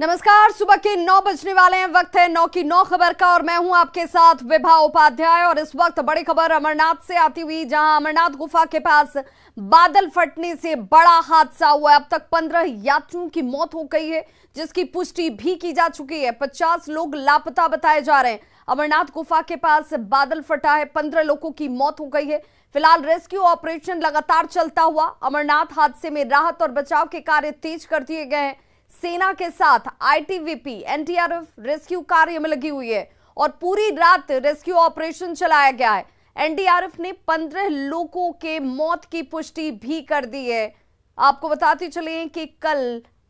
नमस्कार, सुबह के 9 बजने वाले हैं। वक्त है 9 की 9 खबर का और मैं हूं आपके साथ विभा उपाध्याय। और इस वक्त बड़ी खबर अमरनाथ से आती हुई, जहां अमरनाथ गुफा के पास बादल फटने से बड़ा हादसा हुआ है। अब तक 15 यात्रियों की मौत हो गई है, जिसकी पुष्टि भी की जा चुकी है। 50 लोग लापता बताए जा रहे हैं। अमरनाथ गुफा के पास बादल फटा है, 15 लोगों की मौत हो गई है। फिलहाल रेस्क्यू ऑपरेशन लगातार चलता हुआ। अमरनाथ हादसे में राहत और बचाव के कार्य तेज कर दिए गए हैं। सेना के साथ आईटीबीपी, एनडीआरएफ रेस्क्यू कार्य में लगी हुई है और पूरी रात रेस्क्यू ऑपरेशन चलाया गया है। एनडीआरएफ ने 15 लोगों के मौत की पुष्टि भी कर दी है। आपको बताते चलें कि कल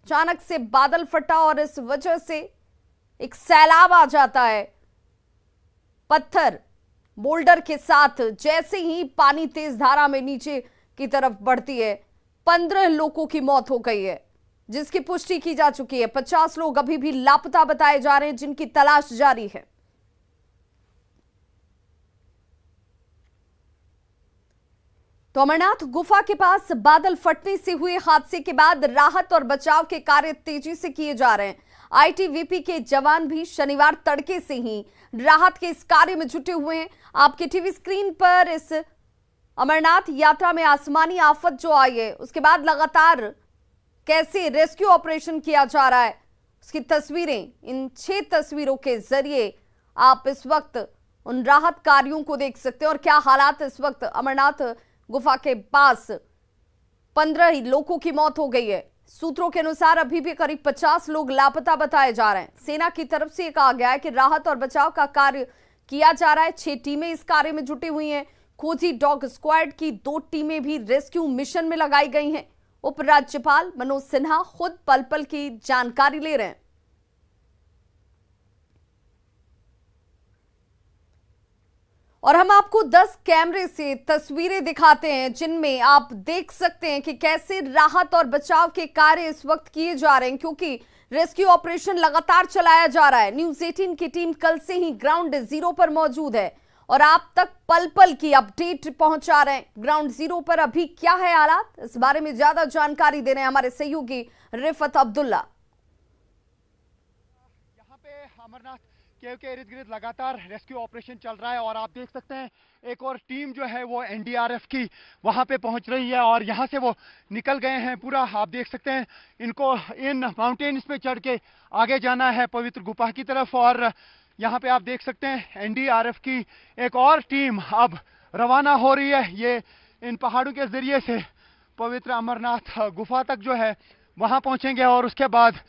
अचानक से बादल फटा और इस वजह से एक सैलाब आ जाता है। पत्थर बोल्डर के साथ जैसे ही पानी तेज धारा में नीचे की तरफ बढ़ती है, 15 लोगों की मौत हो गई है, जिसकी पुष्टि की जा चुकी है। 50 लोग अभी भी लापता बताए जा रहे हैं, जिनकी तलाश जारी है। तो अमरनाथ गुफा के पास बादल फटने से हुए हादसे के बाद राहत और बचाव के कार्य तेजी से किए जा रहे हैं। आईटीबीपी के जवान भी शनिवार तड़के से ही राहत के इस कार्य में जुटे हुए हैं। आपके टीवी स्क्रीन पर इस अमरनाथ यात्रा में आसमानी आफत जो आई है, उसके बाद लगातार कैसे रेस्क्यू ऑपरेशन किया जा रहा है, उसकी तस्वीरें, इन 6 तस्वीरों के जरिए आप इस वक्त उन राहत कार्यों को देख सकते हैं। और क्या हालात इस वक्त अमरनाथ गुफा के पास 15 लोगों की मौत हो गई है। सूत्रों के अनुसार अभी भी करीब 50 लोग लापता बताए जा रहे हैं। सेना की तरफ से कहा गया है कि राहत और बचाव का कार्य किया जा रहा है। 6 टीमें इस कार्य में जुटी हुई हैं। खोजी डॉग स्क्वाड की 2 टीमें भी रेस्क्यू मिशन में लगाई गई हैं। उपराज्यपाल मनोज सिन्हा खुद पल पल की जानकारी ले रहे हैं। और हम आपको 10 कैमरे से तस्वीरें दिखाते हैं, जिनमें आप देख सकते हैं कि कैसे राहत और बचाव के कार्य इस वक्त किए जा रहे हैं, क्योंकि रेस्क्यू ऑपरेशन लगातार चलाया जा रहा है। न्यूज़ 18 की टीम कल से ही ग्राउंड जीरो पर मौजूद है और आप तक पल पल की अपडेट पहुंचा रहे हैं। ग्राउंड जीरो पर अभी क्या है हालात, इस बारे में ज्यादा जानकारी दे रहे हैं हमारे सहयोगी रिफत अब्दुल्ला। यहाँ पे अमरनाथ केव के इर्द गिर्द लगातार रेस्क्यू ऑपरेशन चल रहा है और आप देख सकते हैं एक और टीम जो है वो एनडीआरएफ की वहां पे पहुंच रही है और यहाँ से वो निकल गए हैं। पूरा आप देख सकते हैं इनको इन माउंटेन्स पे चढ़ के आगे जाना है पवित्र गुफा की तरफ। और यहाँ पे आप देख सकते हैं एनडीआरएफ की एक और टीम अब रवाना हो रही है। ये इन पहाड़ों के जरिए से पवित्र अमरनाथ गुफा तक जो है वहाँ पहुँचेंगे और उसके बाद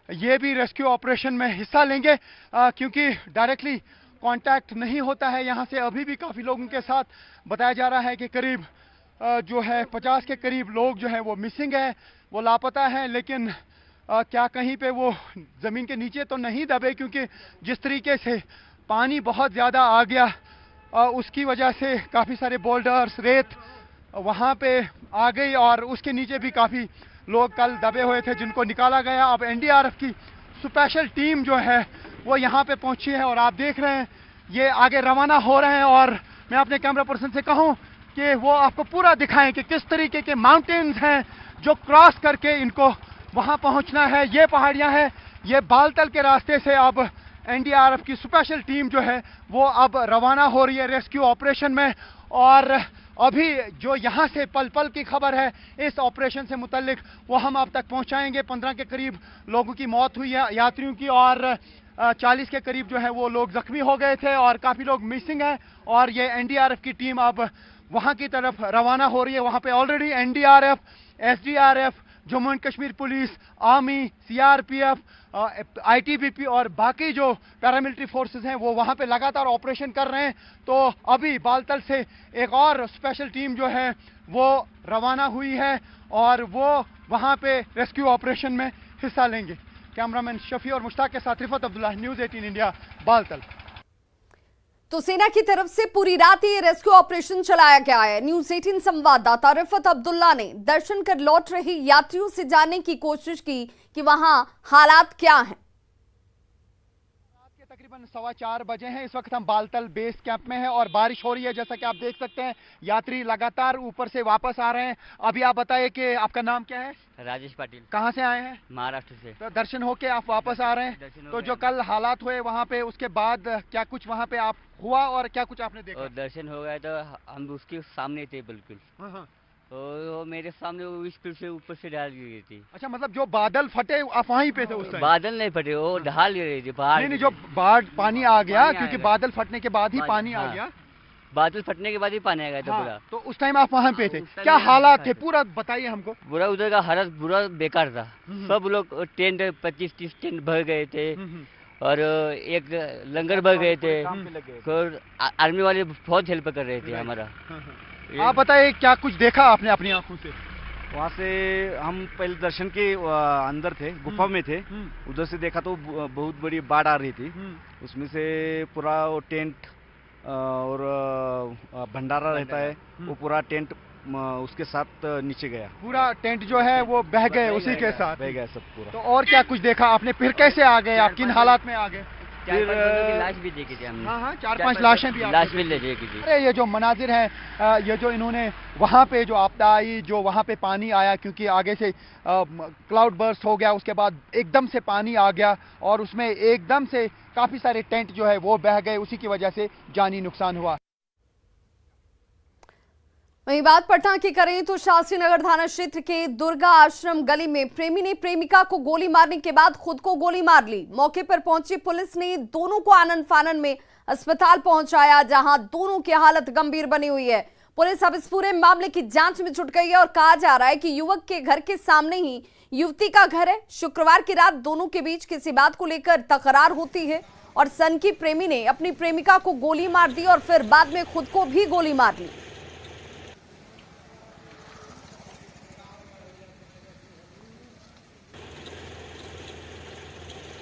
ये भी रेस्क्यू ऑपरेशन में हिस्सा लेंगे, क्योंकि डायरेक्टली कांटेक्ट नहीं होता है यहाँ से। अभी भी काफ़ी लोगों के साथ बताया जा रहा है कि करीब जो है 50 के करीब लोग जो है वो मिसिंग है, वो लापता हैं। लेकिन क्या कहीं पे वो ज़मीन के नीचे तो नहीं दबे, क्योंकि जिस तरीके से पानी बहुत ज़्यादा आ गया उसकी वजह से काफ़ी सारे बोल्डर्स, रेत वहाँ पे आ गई और उसके नीचे भी काफ़ी लोग कल दबे हुए थे, जिनको निकाला गया। अब एनडीआरएफ की स्पेशल टीम जो है वो यहाँ पे पहुँची है और आप देख रहे हैं ये आगे रवाना हो रहे हैं। और मैं अपने कैमरा पर्सन से कहूँ कि वो आपको पूरा दिखाएं कि किस तरीके के माउंटेन्स हैं जो क्रॉस करके इनको वहाँ पहुँचना है। ये पहाड़ियाँ हैं, ये बालतल के रास्ते से अब एनडीआरएफ की स्पेशल टीम जो है वो अब रवाना हो रही है रेस्क्यू ऑपरेशन में। और अभी जो यहाँ से पल पल की खबर है इस ऑपरेशन से मुतल्लिक वो हम आप तक पहुँचाएंगे। 15 के करीब लोगों की मौत हुई है यात्रियों की और 40 के करीब जो है वो लोग जख्मी हो गए थे और काफ़ी लोग मिसिंग हैं। और ये एनडीआरएफ की टीम अब वहाँ की तरफ रवाना हो रही है। वहाँ पे already NDRF, SDRF, Jammu and Kashmir police, army, CRPF, ITBP और बाकी जो पैरामिलिट्री फोर्सेस हैं वो वहाँ पे लगातार ऑपरेशन कर रहे हैं। तो अभी बालतल से एक और स्पेशल टीम जो है वो रवाना हुई है और वो वहाँ पे रेस्क्यू ऑपरेशन में हिस्सा लेंगे। कैमरामैन शफी और मुश्ताक के साथ रिफत अब्दुल्ला, न्यूज़ 18 इंडिया, बालतल। तो सेना की तरफ से पूरी रात ये रेस्क्यू ऑपरेशन चलाया गया है। न्यूज़ 18 संवाददाता रिफत अब्दुल्ला ने दर्शन कर लौट रहे यात्रियों से जानने की कोशिश की कि वहां हालात क्या हैं। तकरीबन 4:15 बजे हैं। इस वक्त हम बालतल बेस कैंप में हैं और बारिश हो रही है, जैसा कि आप देख सकते हैं। यात्री लगातार ऊपर से वापस आ रहे हैं। अभी आप बताइए कि आपका नाम क्या है? राजेश पाटिल। कहाँ से आए हैं? महाराष्ट्र से। तो दर्शन होके आप वापस आ रहे हैं। तो जो कल हालात हुए वहाँ पे, उसके बाद क्या कुछ वहाँ पे आप हुआ और क्या कुछ आपने देखा? और दर्शन हो गए तो हम उसके सामने थे बिल्कुल। हाँ। तो मेरे सामने वो स्पीड से ऊपर से ढाल गिर गई थी। अच्छा, मतलब जो बादल फटे आप वहीं पे थे उस टाइम? बादल नहीं फटे, वो ढाल गिर गई थी बाहर। नहीं, जो बाढ़ पानी आ गया, क्योंकि बादल फटने के बाद ही पानी आ गया। बादल फटने के बाद ही पानी आ गया था पूरा। तो उस टाइम आप वहाँ पे थे, क्या हालात थे पूरा बताइए हमको। पूरा उधर का हालत पूरा बेकार था। सब लोग टेंट 25-30 टेंट भर गए थे और एक लंगर भर गए थे। और आर्मी वाले बहुत हेल्प कर रहे थे हमारा। आप बताइए क्या कुछ देखा आपने अपनी आंखों से? वहाँ से हम पहले दर्शन के अंदर थे, गुफा में थे। उधर से देखा तो बहुत बड़ी बाढ़ आ रही थी। उसमें से पूरा वो टेंट और भंडारा रहता है, वो पूरा टेंट उसके साथ नीचे गया। पूरा टेंट जो है वो बह गए उसी के साथ? बह गया सब पूरा। तो और क्या कुछ देखा आपने? फिर कैसे आ गए आप? किन हालात में आ गए? फिर लाश भी देखी थी हमने। हाँ, 4-5 लाशें भी लाश भी ले देखी थी। अरे ये जो मनाजिर हैं, ये जो इन्होंने वहाँ पे जो आपदा आई, जो वहाँ पे पानी आया, क्योंकि आगे से क्लाउड बर्स्ट हो गया, उसके बाद एकदम से पानी आ गया और उसमें एकदम से काफी सारे टेंट जो है वो बह गए, उसी की वजह से जानी नुकसान हुआ। वहीं बात पटना की करें तो शास्त्री नगर थाना क्षेत्र के दुर्गा आश्रम गली में प्रेमी ने प्रेमिका को गोली मारने के बाद खुद को गोली मार ली। मौके पर पहुंची पुलिस ने दोनों को आनन फानन में अस्पताल पहुंचाया, जहां दोनों की हालत गंभीर बनी हुई है। पुलिस अब इस पूरे मामले की जांच में जुट गई है और कहा जा रहा है कि युवक के घर के सामने ही युवती का घर है। शुक्रवार की रात दोनों के बीच किसी बात को लेकर तकरार होती है और सनकी प्रेमी ने अपनी प्रेमिका को गोली मार दी और फिर बाद में खुद को भी गोली मार ली।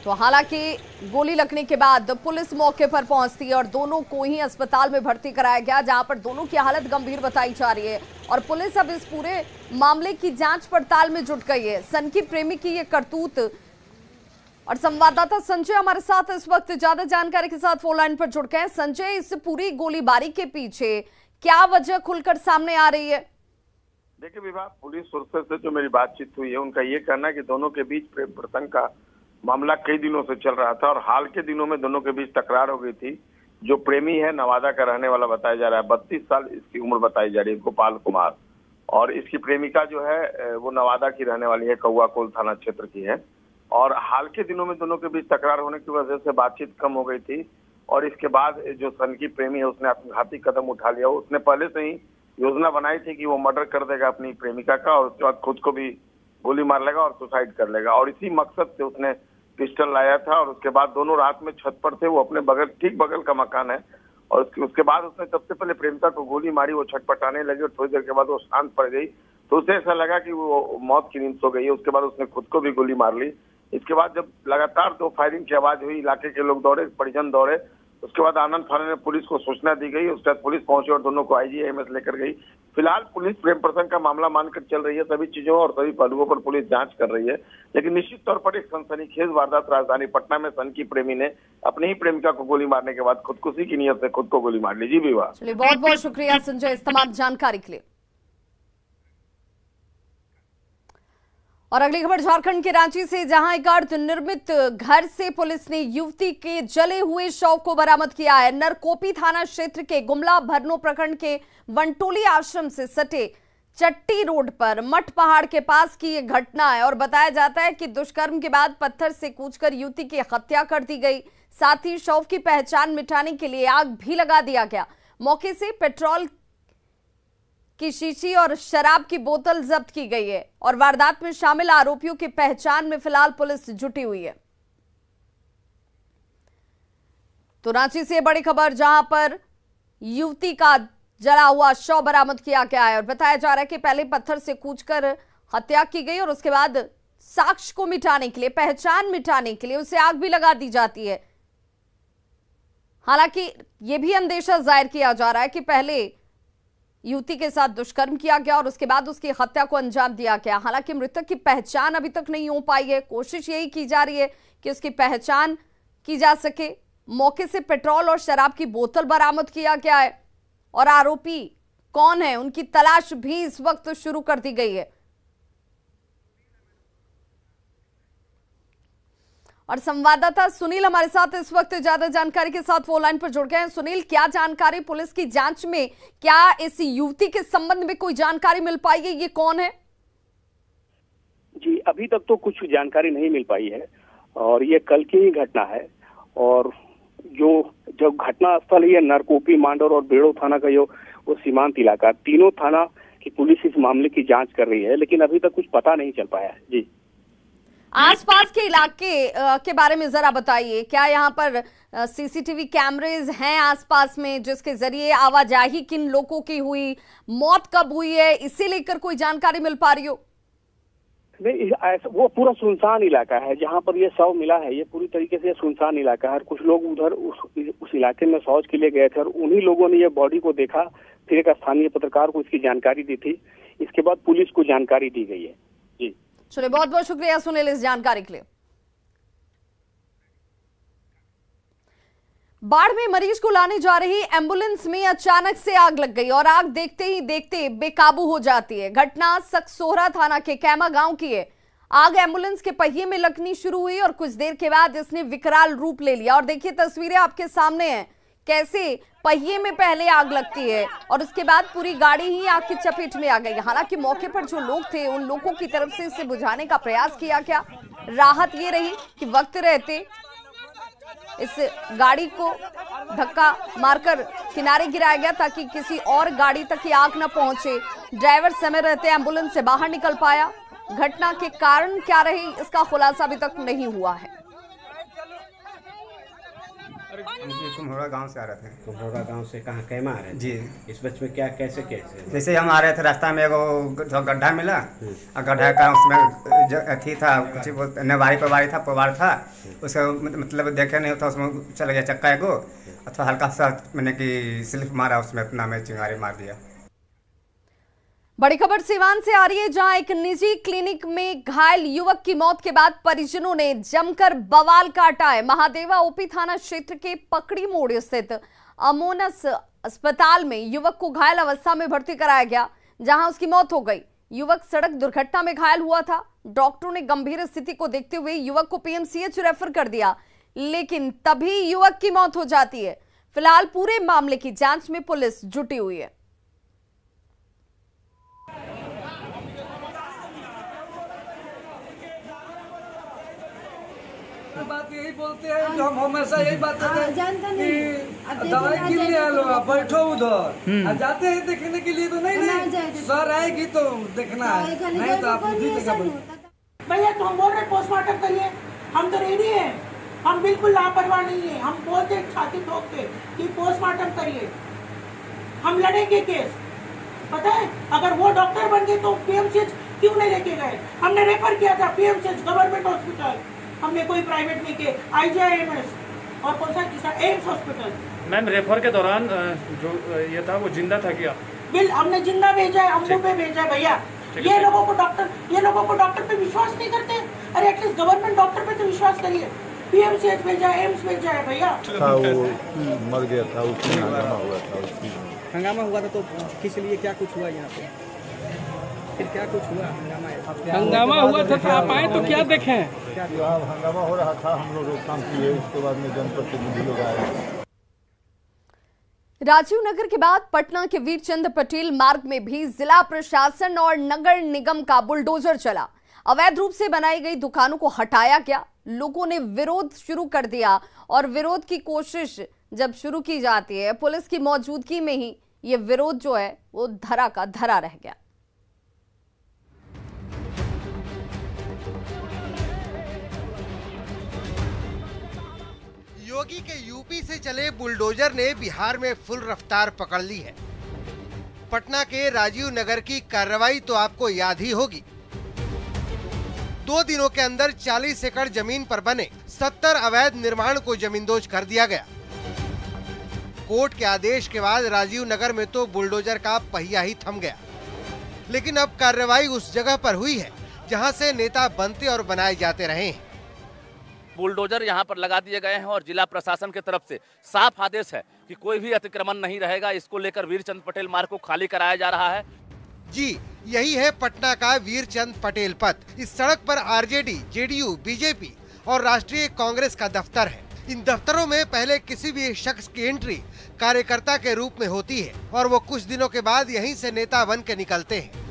तो हालांकि गोली लगने के बाद पुलिस मौके पर पहुंचती है और दोनों को ही अस्पताल में भर्ती कराया गया, जहां पर दोनों की हालत गंभीर बताई जा रही है और पुलिस अब इस पूरे मामले की जांच पड़ताल में जुट गई है। सनकी प्रेमी की ये करतूत। और संवाददाता संजय हमारे साथ इस वक्त ज्यादा जानकारी के साथ फोन लाइन पर जुड़ गए हैं। संजय, इस पूरी गोलीबारी के पीछे क्या वजह खुलकर सामने आ रही है? देखिए विभाग, पुलिस सोर्सेज से जो मेरी बातचीत हुई है, उनका ये कहना है कि दोनों के बीच प्रेम प्रसंग का मामला कई दिनों से चल रहा था और हाल के दिनों में दोनों के बीच तकरार हो गई थी। जो प्रेमी है नवादा का रहने वाला बताया जा रहा है, 32 साल इसकी उम्र बताई जा रही है, गोपाल कुमार। और इसकी प्रेमिका जो है वो नवादा की रहने वाली है, कौआकोल थाना क्षेत्र की है। और हाल के दिनों में दोनों के बीच तकरार होने की वजह से बातचीत कम हो गई थी और इसके बाद जो सनकी प्रेमी है उसने आत्मघाती कदम उठा लिया। उसने पहले से ही योजना बनाई थी कि वो मर्डर कर देगा अपनी प्रेमिका का और उसके बाद खुद को भी गोली मार लेगा और सुसाइड कर लेगा। और इसी मकसद से उसने पिस्टल लाया था और उसके बाद दोनों रात में छत पर थे। वो अपने बगल, ठीक बगल का मकान है और उसके बाद उसने सबसे पहले प्रेमिका को गोली मारी। वो छटपटाने लगी और थोड़ी देर के बाद वो शांत पड़ गई, तो उसे ऐसा लगा कि वो मौत की नींद सो गई है। उसके बाद उसने खुद को भी गोली मार ली। इसके बाद जब लगातार 2 फायरिंग की आवाज हुई, इलाके के लोग दौड़े, परिजन दौड़े। उसके बाद आनंद थाने में पुलिस को सूचना दी गई। उसके बाद पुलिस पहुंची और दोनों को IGIMS लेकर गई। फिलहाल पुलिस प्रेम प्रसंग का मामला मानकर चल रही है। सभी चीजों और सभी पहलुओं पर पुलिस जांच कर रही है, लेकिन निश्चित तौर पर एक सनसनीखेज वारदात राजधानी पटना में सनकी प्रेमी ने अपनी ही प्रेमिका को गोली मारने के बाद खुदकुशी की नीयत से खुद को गोली मार ली। जी विवाह। चलिए, बहुत बहुत शुक्रिया संजय इस तमाम जानकारी के लिए। और अगली खबर झारखंड के रांची से, जहां एक अर्धनिर्मित घर से पुलिस ने युवती के जले हुए शव को बरामद किया है। नरकोपी थाना क्षेत्र के गुमला भरनो प्रखंड के वनटोली आश्रम से सटे चट्टी रोड पर मठ पहाड़ के पास की यह घटना है और बताया जाता है कि दुष्कर्म के बाद पत्थर से कूचकर युवती की हत्या कर दी गई। साथ ही शव की पहचान मिटाने के लिए आग भी लगा दिया गया। मौके से पेट्रोल की शीशी और शराब की बोतल जब्त की गई है और वारदात में शामिल आरोपियों की पहचान में फिलहाल पुलिस जुटी हुई है। तो रांची से बड़ी खबर, जहां पर युवती का जला हुआ शव बरामद किया गया है और बताया जा रहा है कि पहले पत्थर से कूचकर हत्या की गई और उसके बाद साक्ष्य को मिटाने के लिए, पहचान मिटाने के लिए उसे आग भी लगा दी जाती है। हालांकि यह भी अंदेशा जाहिर किया जा रहा है कि पहले युवती के साथ दुष्कर्म किया गया और उसके बाद उसकी हत्या को अंजाम दिया गया। हालांकि मृतक की पहचान अभी तक नहीं हो पाई है। कोशिश यही की जा रही है कि उसकी पहचान की जा सके मौके से पेट्रोल और शराब की बोतल बरामद किया गया है और आरोपी कौन है उनकी तलाश भी इस वक्त शुरू कर दी गई है। और संवाददाता सुनील हमारे साथ इस वक्त ज्यादा जानकारी के साथ वो लाइन पर जुड़ गए हैं। सुनील, क्या जानकारी पुलिस की जांच में, क्या इस युवती के संबंध में कोई जानकारी मिल पाई है? ये कौन है? जी, अभी तक तो कुछ जानकारी नहीं मिल पाई है और ये कल की ही घटना है। और जो घटना स्थल है नरकोपी, मांडोर और बेड़ो थाना का वो सीमांत इलाका, तीनों थाना की पुलिस इस मामले की जांच कर रही है, लेकिन अभी तक कुछ पता नहीं चल पाया है। जी, आसपास के इलाके के बारे में जरा बताइए, क्या यहाँ पर सीसीटीवी कैमरेज हैं आसपास में जिसके जरिए आवाजाही किन लोगों की हुई, मौत कब हुई है, इसे लेकर कोई जानकारी मिल पा रही हो? नहीं, ऐसा वो पूरा सुनसान इलाका है जहाँ पर ये शव मिला है। ये पूरी तरीके से सुनसान इलाका है और कुछ लोग उधर उस इलाके में शौच के लिए गए थे और उन्हीं लोगों ने ये बॉडी को देखा, फिर एक स्थानीय पत्रकार को इसकी जानकारी दी थी। इसके बाद पुलिस को जानकारी दी गई है। जी, चलिए, बहुत बहुत शुक्रिया सुनील इस जानकारी के लिए। बाढ़ में मरीज को लाने जा रही एम्बुलेंस में अचानक से आग लग गई और आग देखते ही देखते बेकाबू हो जाती है। घटना सकसोहरा थाना के कैमा गांव की है। आग एम्बुलेंस के पहिए में लगनी शुरू हुई और कुछ देर के बाद इसने विकराल रूप ले लिया। और देखिए, तस्वीरें आपके सामने हैं, कैसे पहिए में पहले आग लगती है और उसके बाद पूरी गाड़ी ही आग की चपेट में आ गई। हालांकि मौके पर जो लोग थे उन लोगों की तरफ से इसे बुझाने का प्रयास किया गया। राहत ये रही कि वक्त रहते इस गाड़ी को धक्का मारकर किनारे गिराया गया ताकि किसी और गाड़ी तक ये आग न पहुंचे। ड्राइवर समय रहते एम्बुलेंस से बाहर निकल पाया। घटना के कारण क्या रहे इसका खुलासा अभी तक नहीं हुआ है। कुम्हौड़ा गांव से आ रहे थे। कुम्हौड़ा गांव से कहाँ कैमा आ रहे थे? जी, इस बच में क्या कैसे जैसे हम आ रहे थे रास्ता में एगो गड्ढा मिला और गड्ढा का उसमें जो अथी था, कुछ नवारी पवारी था, पवार था, उसे मतलब देखे नहीं होता, उसमें चल गया चक्का एगो, अथवा हल्का सा मैंने कि स्लिप मारा, उसमें अपना मैं चिंगारी मार दिया। बड़ी खबर सीवान से आ रही है, जहां एक निजी क्लिनिक में घायल युवक की मौत के बाद परिजनों ने जमकर बवाल काटा है। महादेवा ओपी थाना क्षेत्र के पकड़ी मोड़ स्थित अमोनस अस्पताल में युवक को घायल अवस्था में भर्ती कराया गया, जहां उसकी मौत हो गई। युवक सड़क दुर्घटना में घायल हुआ था। डॉक्टरों ने गंभीर स्थिति को देखते हुए युवक को पीएमसीएच रेफर कर दिया, लेकिन तभी युवक की मौत हो जाती है। फिलहाल पूरे मामले की जांच में पुलिस जुटी हुई है। बात यही बोलते हैं, जो हम हमेशा यही बात कहते हैं कि दवाई किन लिया लो, बैठो उधर, जाते हैं देखने के लिए तो नहीं सर आएगी तो देखना है, नहीं तो आप भैया तो हम बोल रहे पोस्टमार्टम करिए, हम तो रेडी हैं, हम बिल्कुल लापरवाह नहीं है। हम बोलते छाती ठोक के कि पोस्टमार्टम करिए, हम लड़ेंगे केस। पता है, अगर वो डॉक्टर बन गए तो पीएमसीएच क्यों नहीं लेके गए? हमने रेफर किया था पीएमसीएच गवर्नमेंट हॉस्पिटल, हमने कोई प्राइवेट नहीं किए। IJIMS और कौन सा एम्स हॉस्पिटल। मैम, रेफर के दौरान जो ये था वो जिंदा था क्या? बिल हमने जिंदा भेजा है, अम्बू पे भेजा है भैया। ये लोगों को डॉक्टर पे विश्वास नहीं करते। अरे एटलीस्ट गवर्नमेंट डॉक्टर पे तो विश्वास करिए। पीएमसीएच भेजा है, एम्स भेजा है भैया। वो मर गया था, उसमें हंगामा हुआ था। हंगामा हुआ था तो किस लिए, क्या कुछ हुआ यहाँ पे? फिर क्या कुछ हुआ? हंगामा हुआ था तो आप आए तो क्या देखें? हंगामा हो रहा था, हम लोग रोकथाम किए, उसके बाद में जनप्रतिनिधि लोग आए। राजीव नगर के बाद पटना के वीरचंद पटेल मार्ग में भी जिला प्रशासन और नगर निगम का बुलडोजर चला। अवैध रूप से बनाई गई दुकानों को हटाया गया। लोगों ने विरोध शुरू कर दिया और विरोध की कोशिश जब शुरू की जाती है पुलिस की मौजूदगी में ही ये विरोध जो है वो धरा का धरा रह गया। योगी के यूपी से चले बुलडोजर ने बिहार में फुल रफ्तार पकड़ ली है। पटना के राजीव नगर की कार्रवाई तो आपको याद ही होगी। 2 दिनों के अंदर 40 एकड़ जमीन पर बने 70 अवैध निर्माण को जमींदोज कर दिया गया। कोर्ट के आदेश के बाद राजीव नगर में तो बुलडोजर का पहिया ही थम गया, लेकिन अब कार्रवाई उस जगह पर हुई है जहां से नेता बनते और बनाए जाते रहे हैं। बुलडोजर यहाँ पर लगा दिए गए हैं और जिला प्रशासन की तरफ से साफ आदेश है कि कोई भी अतिक्रमण नहीं रहेगा। इसको लेकर वीरचंद पटेल मार्ग को खाली कराया जा रहा है। जी, यही है पटना का वीरचंद पटेल पथ। इस सड़क पर आरजेडी, जेडीयू, बीजेपी और राष्ट्रीय कांग्रेस का दफ्तर है। इन दफ्तरों में पहले किसी भी शख्स की एंट्री कार्यकर्ता के रूप में होती है और वो कुछ दिनों के बाद यहीं से नेता बन के निकलते हैं।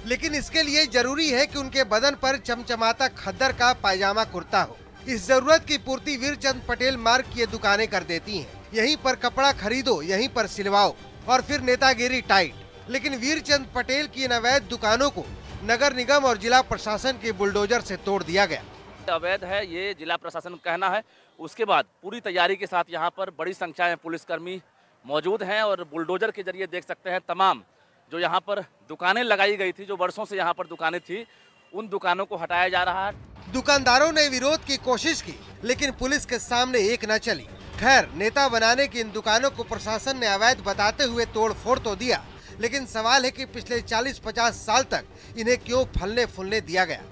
लेकिन इसके लिए जरूरी है कि उनके बदन पर चमचमाता खद्दर का पायजामा कुर्ता हो। इस जरूरत की पूर्ति वीरचंद पटेल मार्ग की दुकानें कर देती हैं। यहीं पर कपड़ा खरीदो, यहीं पर सिलवाओ और फिर नेतागिरी टाइट। लेकिन वीरचंद पटेल की इन अवैध दुकानों को नगर निगम और जिला प्रशासन के बुलडोजर से तोड़ दिया गया। अवैध है ये जिला प्रशासन का कहना है। उसके बाद पूरी तैयारी के साथ यहाँ पर बड़ी संख्या में पुलिसकर्मी मौजूद हैं और बुलडोजर के जरिए देख सकते हैं तमाम जो यहाँ पर दुकानें लगाई गई थी, जो वर्षों से यहाँ पर दुकानें थी, उन दुकानों को हटाया जा रहा है। दुकानदारों ने विरोध की कोशिश की लेकिन पुलिस के सामने एक न चली। खैर, नेता बनाने की इन दुकानों को प्रशासन ने अवैध बताते हुए तोड़ फोड़ तो दिया, लेकिन सवाल है कि पिछले 40-50 साल तक इन्हें क्यों फलने फूलने दिया गया।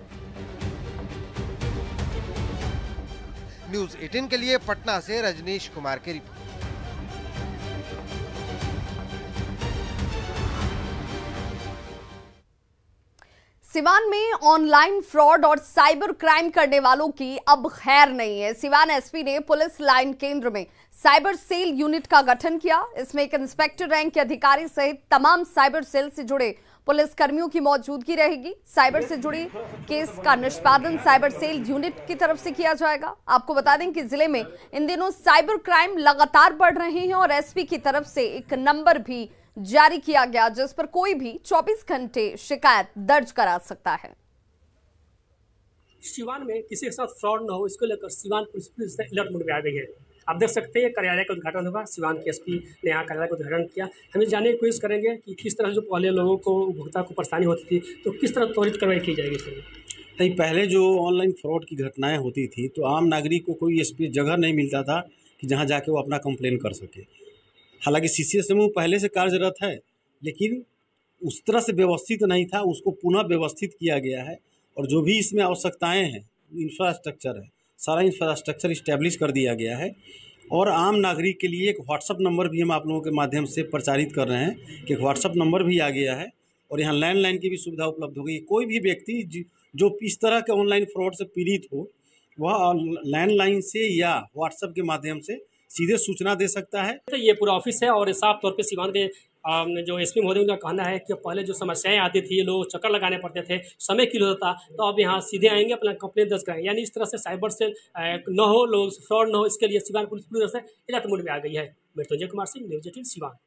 न्यूज़ 18 के लिए पटना से रजनीश कुमार की रिपोर्ट। सिवान में ऑनलाइन फ्रॉड और साइबर क्राइम करने वालों की अब खैर नहीं है। सिवान एसपी ने पुलिस लाइन केंद्र में साइबर सेल यूनिट का गठन किया। इसमें एक इंस्पेक्टर रैंक के अधिकारी सहित तमाम साइबर सेल से जुड़े पुलिस कर्मियों की मौजूदगी रहेगी। साइबर से जुड़ी केस का निष्पादन साइबर सेल यूनिट की तरफ से किया जाएगा। आपको बता दें कि जिले में इन दिनों साइबर क्राइम लगातार बढ़ रहे हैं और एसपी की तरफ से एक नंबर भी जारी किया गया जिस पर कोई भी 24 घंटे शिकायत दर्ज करा सकता है। सिवान में किसी के साथ फ्रॉड न हो, इसको लेकर सिवान पुलिस अलर्ट मोड में आ गई है। आप देख सकते हैं कार्यालय का उद्घाटन होगा। सिवान के एसपी ने यहाँ कार्यालय का उद्घाटन किया। हम जानने की कोशिश करेंगे कि किस तरह जो पहले लोगों को उपभोक्ता को परेशानी होती थी तो किस तरह त्वरित कार्रवाई की जाएगी इसमें। नहीं, पहले जो ऑनलाइन फ्रॉड की घटनाएं होती थी तो आम नागरिक को कोई एसपी जगह नहीं मिलता था कि जहाँ जाके वो अपना कंप्लेन कर सके। हालांकि सीसीएस समूह पहले से कार्यरत है लेकिन उस तरह से व्यवस्थित नहीं था, उसको पुनः व्यवस्थित किया गया है और जो भी इसमें आवश्यकताएं हैं, इंफ्रास्ट्रक्चर है, सारा इंफ्रास्ट्रक्चर इस्टेब्लिश कर दिया गया है। और आम नागरिक के लिए एक व्हाट्सअप नंबर भी हम आप लोगों के माध्यम से प्रचारित कर रहे हैं कि एक व्हाट्सअप नंबर भी आ गया है और यहाँ लैंडलाइन की भी सुविधा उपलब्ध हो गई। कोई भी व्यक्ति जो इस तरह के ऑनलाइन फ्रॉड से पीड़ित हो वह लैंडलाइन से या व्हाट्सएप के माध्यम से सीधे सूचना दे सकता है। तो ये पूरा ऑफिस है और साफ तौर पे सिवान के जो एसपी महोदय उनका कहना है कि पहले जो समस्याएं आती थी, लोग चक्कर लगाने पड़ते थे, समय किल होता, तो अब यहाँ सीधे आएंगे अपना कंप्लेन दर्ज कराएंगे। यानी इस तरह से साइबर से न हो, लोग फ्रॉड न हो, इसके लिए सिवान पुलिस पूरी तरह से अलर्ट मोड में आ गई है। मृत्युंजय कुमार सिंह, न्यूज़ 18 सिवान।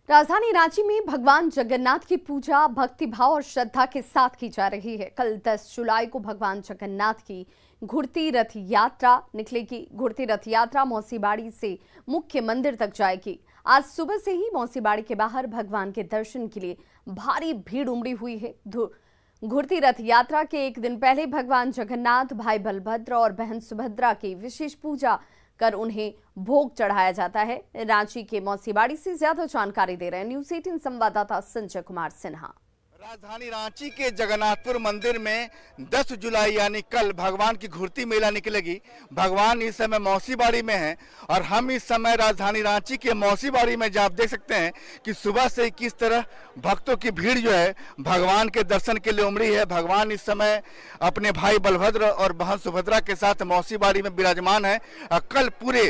राजधानी रांची में भगवान जगन्नाथ की पूजा भक्तिभाव और श्रद्धा के साथ की जा रही है। कल 10 जुलाई को भगवान जगन्नाथ की घुड़ती रथ यात्रा निकलेगी। घुड़ती रथ यात्रा मौसीबाड़ी से मुख्य मंदिर तक जाएगी। आज सुबह से ही मौसीबाड़ी के बाहर भगवान के दर्शन के लिए भारी भीड़ उमड़ी हुई है। घुड़ती रथ यात्रा के एक दिन पहले भगवान जगन्नाथ, भाई बलभद्र और बहन सुभद्रा की विशेष पूजा कर उन्हें भोग चढ़ाया जाता है। रांची के मौसीबाड़ी से ज्यादा जानकारी दे रहे हैं न्यूज़ 18 संवाददाता संजय कुमार सिन्हा। राजधानी रांची के जगन्नाथपुर मंदिर में 10 जुलाई यानी कल भगवान की घुड़ती मेला निकलेगी। भगवान इस समय मौसीबाड़ी में हैं और हम इस समय राजधानी रांची के मौसीबाड़ी में जहाँ आप देख सकते हैं कि सुबह से किस तरह भक्तों की भीड़ जो है भगवान के दर्शन के लिए उमड़ी है। भगवान इस समय अपने भाई बलभद्र और बहन सुभद्रा के साथ मौसीबाड़ी में विराजमान है। कल पूरे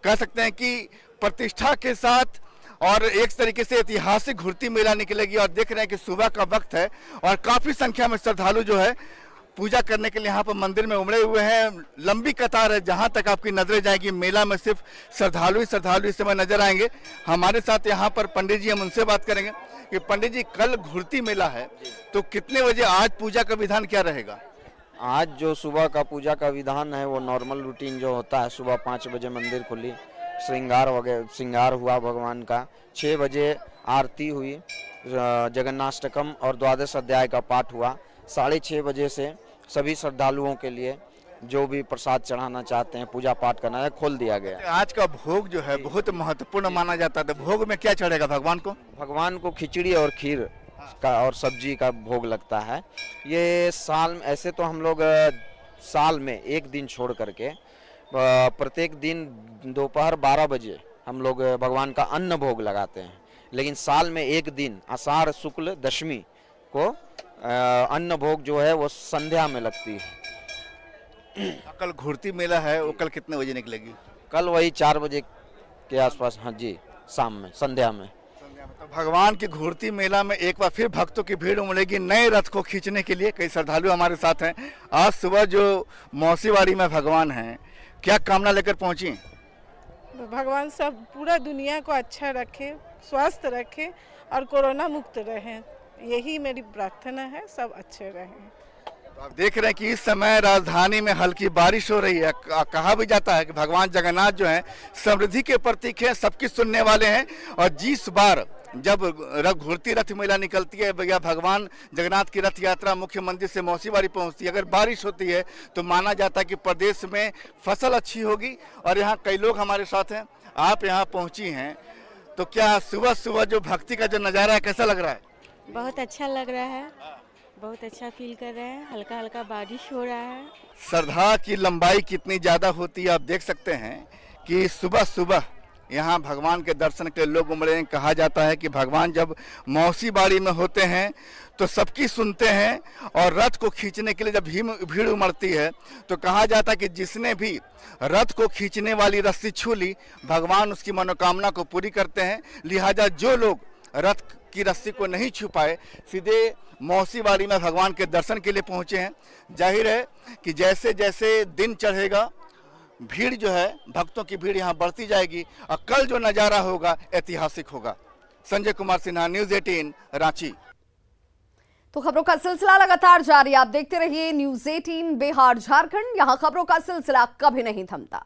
कह सकते हैं कि प्रतिष्ठा के साथ और एक तरीके से ऐतिहासिक घुड़ती मेला निकलेगी और देख रहे हैं कि सुबह का वक्त है और काफी संख्या में श्रद्धालु जो है पूजा करने के लिए यहाँ पर मंदिर में उमड़े हुए हैं। लंबी कतार है, जहाँ तक आपकी नजरें जाएगी मेला में सिर्फ श्रद्धालु ही श्रद्धालु इस समय नजर आएंगे। हमारे साथ यहाँ पर पंडित जी, हम उनसे बात करेंगे कि पंडित जी कल घुड़ती मेला है तो कितने बजे आज पूजा का विधान क्या रहेगा? आज जो सुबह का पूजा का विधान है वो नॉर्मल रूटीन जो होता है, सुबह 5 बजे मंदिर खुली, श्रृंगार हुआ भगवान का, 6 बजे आरती हुई, जगन्नाष्टकम और द्वादश अध्याय का पाठ हुआ, 6:30 बजे से सभी श्रद्धालुओं के लिए जो भी प्रसाद चढ़ाना चाहते हैं, पूजा पाठ करना है, खोल दिया गया। आज का भोग जो है बहुत महत्वपूर्ण माना जाता है, भोग में क्या चढ़ेगा भगवान को? भगवान को खिचड़ी और खीर का और सब्जी का भोग लगता है। ये साल ऐसे तो हम लोग साल में एक दिन छोड़ करके प्रत्येक दिन दोपहर 12 बजे हम लोग भगवान का अन्न भोग लगाते हैं, लेकिन साल में एक दिन आषाढ़ शुक्ल दशमी को अन्न भोग जो है वो संध्या में लगती है। कल घूर्ती मेला है, वो कल कितने बजे निकलेगी? कल वही 4 बजे के आसपास, हाँ जी, शाम में, संध्या में। तो भगवान की घूर्ती मेला में एक बार फिर भक्तों की भीड़ उमड़ेगी नए रथ को खींचने के लिए। कई श्रद्धालु हमारे साथ हैं। आज सुबह जो मौसीबाड़ी में भगवान हैं, क्या कामना लेकर पहुंची? भगवान सब पूरा दुनिया को अच्छा रखे, स्वस्थ रखे और कोरोना मुक्त रहे, यही मेरी प्रार्थना है, सब अच्छे रहें। आप देख रहे हैं कि इस समय राजधानी में हल्की बारिश हो रही है। कहा भी जाता है कि भगवान जगन्नाथ जो हैं समृद्धि के प्रतीक हैं, सबकी सुनने वाले हैं। और जिस बार जब घूर्ती रथ मेला निकलती है या भगवान जगन्नाथ की रथ यात्रा मुख्य मंदिर से मौसीबाड़ी पहुंचती है, अगर बारिश होती है तो माना जाता है कि प्रदेश में फसल अच्छी होगी। और यहाँ कई लोग हमारे साथ हैं, आप यहाँ पहुँची हैं, तो क्या सुबह सुबह जो भक्ति का जो नज़ारा है कैसा लग रहा है? बहुत अच्छा लग रहा है, बहुत अच्छा फील कर रहे हैं, हल्का हल्का बारिश हो रहा है। श्रद्धा की लंबाई कितनी ज़्यादा होती है आप देख सकते हैं कि सुबह सुबह यहाँ भगवान के दर्शन के लिए लोग उमड़े हैं। कहा जाता है कि भगवान जब मौसीबाड़ी में होते हैं तो सबकी सुनते हैं, और रथ को खींचने के लिए जब भीड़ उमड़ती है तो कहा जाता है कि जिसने भी रथ को खींचने वाली रस्सी छू ली, भगवान उसकी मनोकामना को पूरी करते हैं। लिहाजा जो लोग रथ की रस्सी को नहीं छू पाए, सीधे मौसीबाड़ी में भगवान के दर्शन के लिए पहुंचे हैं। जाहिर है कि जैसे जैसे दिन चढ़ेगा भीड़ जो है, भक्तों की भीड़ यहाँ बढ़ती जाएगी और कल जो नज़ारा होगा ऐतिहासिक होगा। संजय कुमार सिन्हा, न्यूज़ 18 रांची। तो खबरों का सिलसिला लगातार जारी, आप देखते रहिए न्यूज़ 18 बिहार झारखंड। यहाँ खबरों का सिलसिला कभी नहीं थमता।